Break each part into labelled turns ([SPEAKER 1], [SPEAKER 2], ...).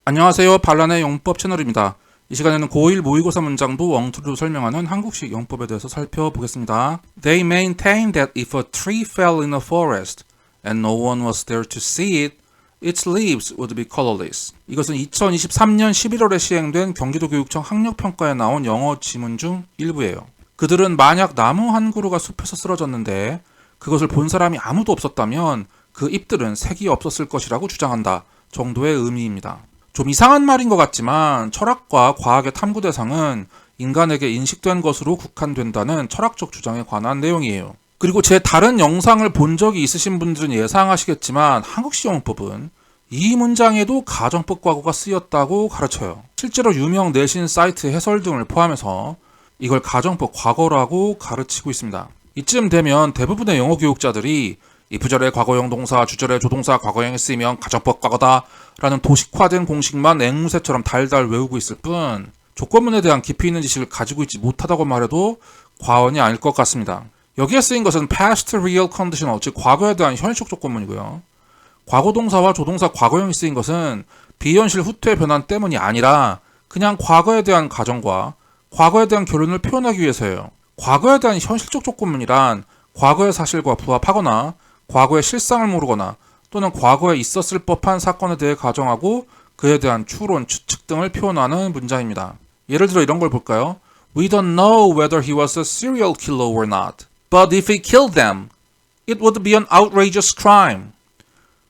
[SPEAKER 1] 안녕하세요. 반란의 용법 채널입니다. 이 시간에는 고1 모의고사 문장도 엉터리로 설명하는 한국식 용법에 대해서 살펴보겠습니다. They maintain that if a tree fell in a forest and no one was there to see it, its leaves would be colorless. 이것은 2023년 11월에 시행된 경기도교육청 학력평가에 나온 영어 지문 중 일부예요. 그들은 만약 나무 한 그루가 숲에서 쓰러졌는데 그것을 본 사람이 아무도 없었다면 그 잎들은 색이 없었을 것이라고 주장한다 정도의 의미입니다. 좀 이상한 말인 것 같지만 철학과 과학의 탐구 대상은 인간에게 인식된 것으로 국한된다는 철학적 주장에 관한 내용이에요. 그리고 제 다른 영상을 본 적이 있으신 분들은 예상하시겠지만 한국식 영어법은 이 문장에도 가정법 과거가 쓰였다고 가르쳐요. 실제로 유명 내신 사이트 해설 등을 포함해서 이걸 가정법 과거라고 가르치고 있습니다. 이쯤 되면 대부분의 영어 교육자들이 이 부절의 과거형 동사, 주절의 조동사 과거형에 쓰이면 가정법 과거다 라는 도식화된 공식만 앵무새처럼 달달 외우고 있을 뿐 조건문에 대한 깊이 있는 지식을 가지고 있지 못하다고 말해도 과언이 아닐 것 같습니다. 여기에 쓰인 것은 past real conditional, 즉 과거에 대한 현실적 조건문이고요. 과거 동사와 조동사 과거형이 쓰인 것은 비현실 후퇴 변환 때문이 아니라 그냥 과거에 대한 가정과 과거에 대한 결론을 표현하기 위해서예요. 과거에 대한 현실적 조건문이란 과거의 사실과 부합하거나 과거의 실상을 모르거나 또는 과거에 있었을 법한 사건에 대해 가정하고 그에 대한 추론, 추측 등을 표현하는 문장입니다. 예를 들어 이런 걸 볼까요? We don't know whether he was a serial killer or not. But if he killed them, it would be an outrageous crime.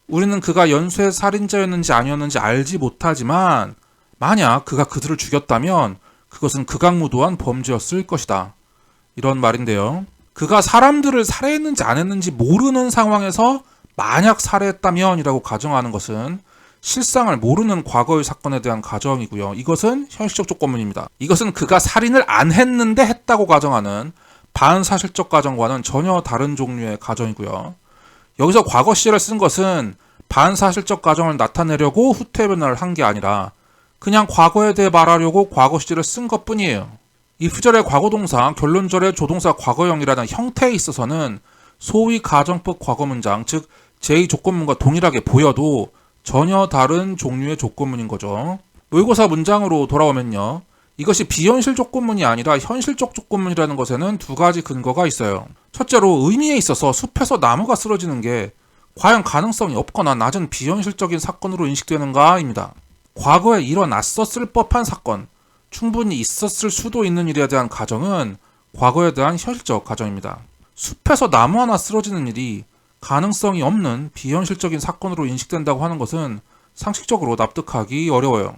[SPEAKER 1] 우리는 그가 연쇄 살인자였는지 아니었는지 알지 못하지만 만약 그가 그들을 죽였다면 그것은 극악무도한 범죄였을 것이다. 이런 말인데요. 그가 사람들을 살해했는지 안 했는지 모르는 상황에서 만약 살해했다면 이라고 가정하는 것은 실상을 모르는 과거의 사건에 대한 가정이고요. 이것은 현실적 조건문입니다. 이것은 그가 살인을 안 했는데 했다고 가정하는 반사실적 가정과는 전혀 다른 종류의 가정이고요. 여기서 과거 시제를 쓴 것은 반사실적 가정을 나타내려고 후퇴 변화를 한 게 아니라 그냥 과거에 대해 말하려고 과거 시제를 쓴 것뿐이에요. if절의 과거동사, 결론절의 조동사 과거형이라는 형태에 있어서는 소위 가정법 과거 문장, 즉 제2조건문과 동일하게 보여도 전혀 다른 종류의 조건문인 거죠. 모의고사 문장으로 돌아오면요. 이것이 비현실 조건문이 아니라 현실적 조건문이라는 것에는 두 가지 근거가 있어요. 첫째로 의미에 있어서 숲에서 나무가 쓰러지는 게 과연 가능성이 없거나 낮은 비현실적인 사건으로 인식되는가입니다. 과거에 일어났었을 법한 사건, 충분히 있었을 수도 있는 일에 대한 가정은 과거에 대한 현실적 가정입니다. 숲에서 나무 하나 쓰러지는 일이 가능성이 없는 비현실적인 사건으로 인식된다고 하는 것은 상식적으로 납득하기 어려워요.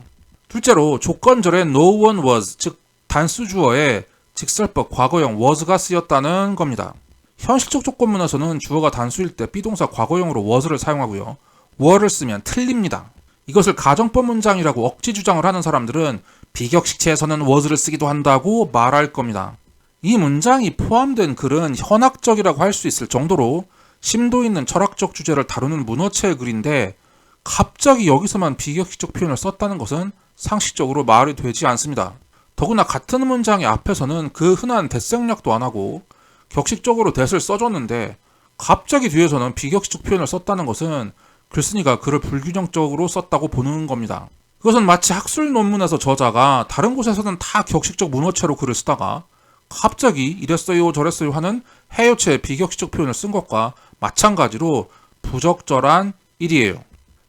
[SPEAKER 1] 둘째로 조건절에 no one was, 즉 단수주어에 직설법 과거형 was가 쓰였다는 겁니다. 현실적 조건문에서는 주어가 단수일 때 비동사 과거형으로 was를 사용하고요. were를 쓰면 틀립니다. 이것을 가정법 문장이라고 억지 주장을 하는 사람들은 비격식체에서는 was를 쓰기도 한다고 말할 겁니다. 이 문장이 포함된 글은 현학적이라고 할 수 있을 정도로 심도 있는 철학적 주제를 다루는 문어체의 글인데 갑자기 여기서만 비격식적 표현을 썼다는 것은 상식적으로 말이 되지 않습니다. 더구나 같은 문장의 앞에서는 그 흔한 대생략도 안 하고 격식적으로 대를 써줬는데 갑자기 뒤에서는 비격식적 표현을 썼다는 것은 글쓴이가 글을 불균형적으로 썼다고 보는 겁니다. 그것은 마치 학술 논문에서 저자가 다른 곳에서는 다 격식적 문어체로 글을 쓰다가 갑자기 이랬어요 저랬어요 하는 해여체 비격식적 표현을 쓴 것과 마찬가지로 부적절한 일이에요.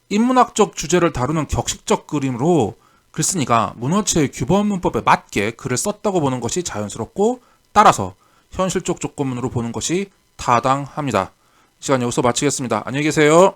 [SPEAKER 1] 인문학적 주제를 다루는 격식적 그림으로 글쓴이가 문어체의 규범 문법에 맞게 글을 썼다고 보는 것이 자연스럽고 따라서 현실적 조건문으로 보는 것이 타당합니다. 이 시간 여기서 마치겠습니다. 안녕히 계세요.